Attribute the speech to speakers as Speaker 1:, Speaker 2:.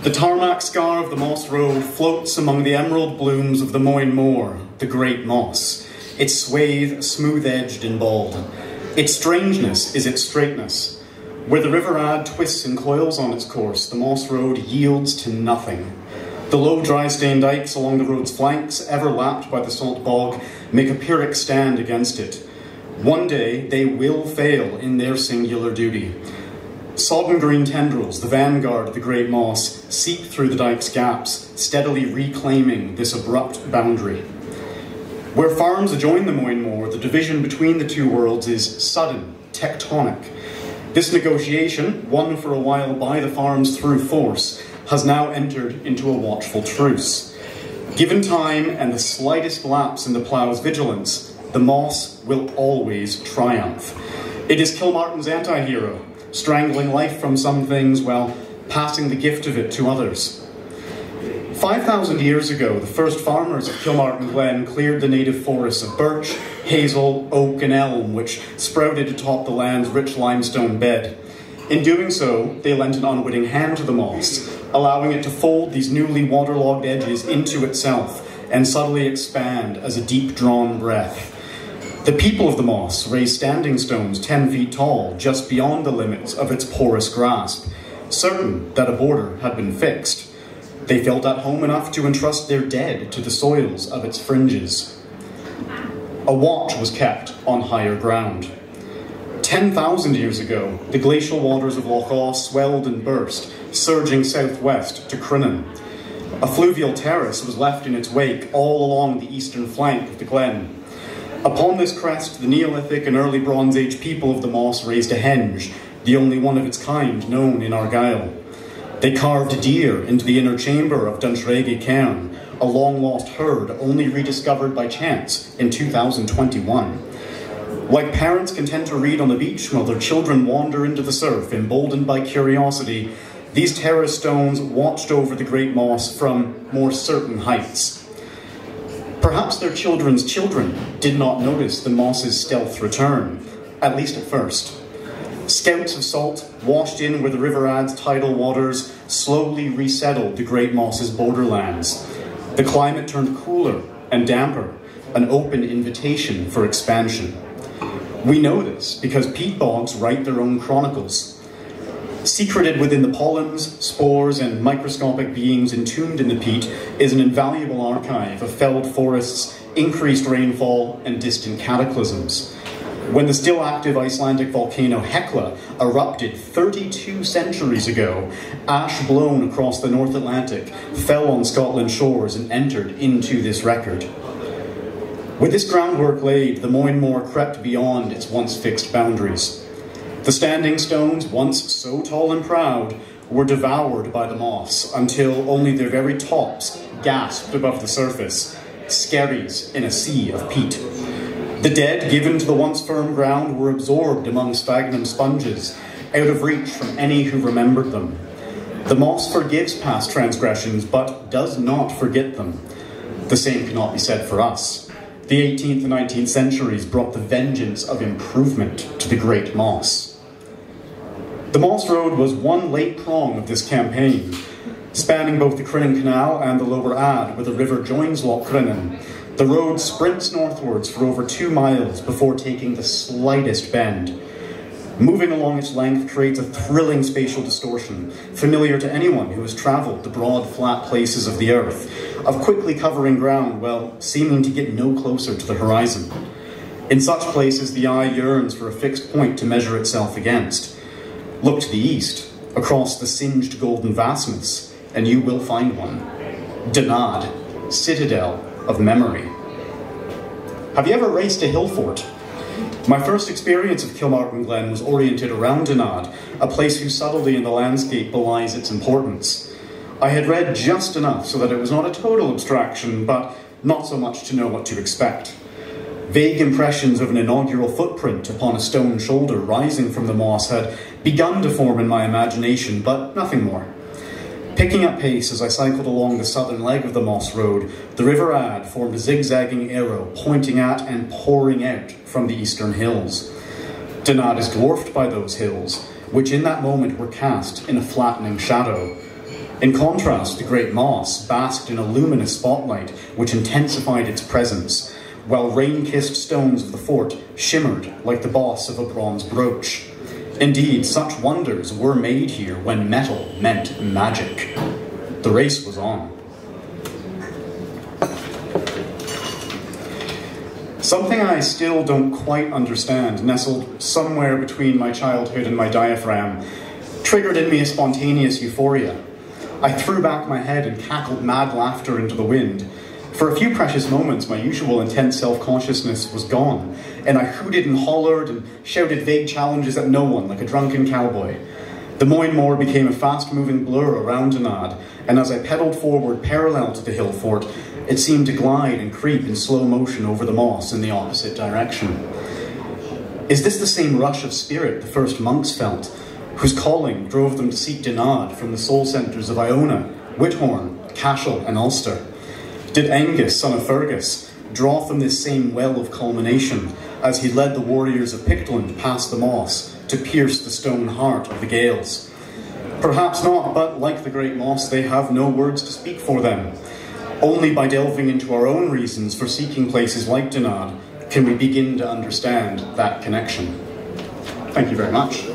Speaker 1: The tarmac scar of the moss road floats among the emerald blooms of the Moyne Moor, the great moss, its swathe smooth-edged and bald. Its strangeness is its straightness. Where the River Ad twists and coils on its course, the moss road yields to nothing. The low dry stone dikes along the road's flanks, ever lapped by the salt bog, make a Pyrrhic stand against it. One day they will fail in their singular duty. Sodden green tendrils, the vanguard of the great moss, seep through the dike's gaps, steadily reclaiming this abrupt boundary. Where farms adjoin the Moyne Moor, the division between the two worlds is sudden, tectonic. This negotiation, won for a while by the farms through force, has now entered into a watchful truce. Given time and the slightest lapse in the plough's vigilance, the moss will always triumph. It is Kilmartin's anti-hero, strangling life from some things while passing the gift of it to others. 5,000 years ago, the first farmers of Kilmartin Glen cleared the native forests of birch, hazel, oak and elm, which sprouted atop the land's rich limestone bed. In doing so, they lent an unwitting hand to the moss, allowing it to fold these newly waterlogged edges into itself and subtly expand as a deep-drawn breath. The people of the moss raised standing stones 10 feet tall, just beyond the limits of its porous grasp, certain that a border had been fixed. They felt at home enough to entrust their dead to the soils of its fringes. A watch was kept on higher ground. 10,000 years ago, the glacial waters of Loch Awe swelled and burst, surging southwest to Crinan. A fluvial terrace was left in its wake all along the eastern flank of the glen. Upon this crest, the Neolithic and early Bronze Age people of the moss raised a henge, the only one of its kind known in Argyll. They carved a deer into the inner chamber of Dunshraggy Cairn, a long-lost herd only rediscovered by chance in 2021. Like parents content to read on the beach while their children wander into the surf, emboldened by curiosity, these terrace stones watched over the great moss from more certain heights. Perhaps their children's children did not notice the moss's stealth return, at least at first. Scouts of salt, washed in where the River Ad's tidal waters, slowly resettled the great moss's borderlands. The climate turned cooler and damper, an open invitation for expansion. We know this because peat bogs write their own chronicles. Secreted within the pollens, spores, and microscopic beings entombed in the peat is an invaluable archive of felled forests, increased rainfall, and distant cataclysms. When the still active Icelandic volcano Hekla erupted 32 centuries ago, ash blown across the North Atlantic fell on Scotland's shores and entered into this record. With this groundwork laid, the Moyne Moor crept beyond its once fixed boundaries. The standing stones, once so tall and proud, were devoured by the moss until only their very tops gasped above the surface, skerries in a sea of peat. The dead, given to the once firm ground, were absorbed among sphagnum sponges, out of reach from any who remembered them. The moss forgives past transgressions, but does not forget them. The same cannot be said for us. The 18th and 19th centuries brought the vengeance of improvement to the great moss. The Moss Road was one late prong of this campaign, spanning both the Crinan Canal and the Lower Ad, where the river joins Loch Crinan. The road sprints northwards for over 2 miles before taking the slightest bend. Moving along its length creates a thrilling spatial distortion, familiar to anyone who has travelled the broad, flat places of the earth, of quickly covering ground while seeming to get no closer to the horizon. In such places, the eye yearns for a fixed point to measure itself against. Look to the east, across the singed golden vastness, and you will find one. Danad, citadel of memory. Have you ever raced a hill fort? My first experience of Kilmartin Glen was oriented around Danad, a place whose subtlety in the landscape belies its importance. I had read just enough so that it was not a total abstraction, but not so much to know what to expect. Vague impressions of an inaugural footprint upon a stone shoulder rising from the moss had begun to form in my imagination, but nothing more. Picking up pace as I cycled along the southern leg of the Moss Road, the River Ad formed a zigzagging arrow pointing at and pouring out from the eastern hills. Danad is dwarfed by those hills, which in that moment were cast in a flattening shadow. In contrast, the great moss basked in a luminous spotlight which intensified its presence, while rain-kissed stones of the fort shimmered like the boss of a bronze brooch. Indeed, such wonders were made here when metal meant magic. The race was on. Something I still don't quite understand, nestled somewhere between my childhood and my diaphragm, triggered in me a spontaneous euphoria. I threw back my head and cackled mad laughter into the wind. For a few precious moments, my usual intense self-consciousness was gone, and I hooted and hollered and shouted vague challenges at no one like a drunken cowboy. The Moyne Moor became a fast-moving blur around Dinard, and as I pedalled forward parallel to the hill fort, it seemed to glide and creep in slow motion over the moss in the opposite direction. Is this the same rush of spirit the first monks felt, whose calling drove them to seek Dinard from the soul centres of Iona, Whithorn, Cashel, and Ulster? Did Angus, son of Fergus, draw from this same well of culmination as he led the warriors of Pictland past the moss to pierce the stone heart of the Gaels? Perhaps not, but like the great moss, they have no words to speak for them. Only by delving into our own reasons for seeking places like Dinard can we begin to understand that connection. Thank you very much.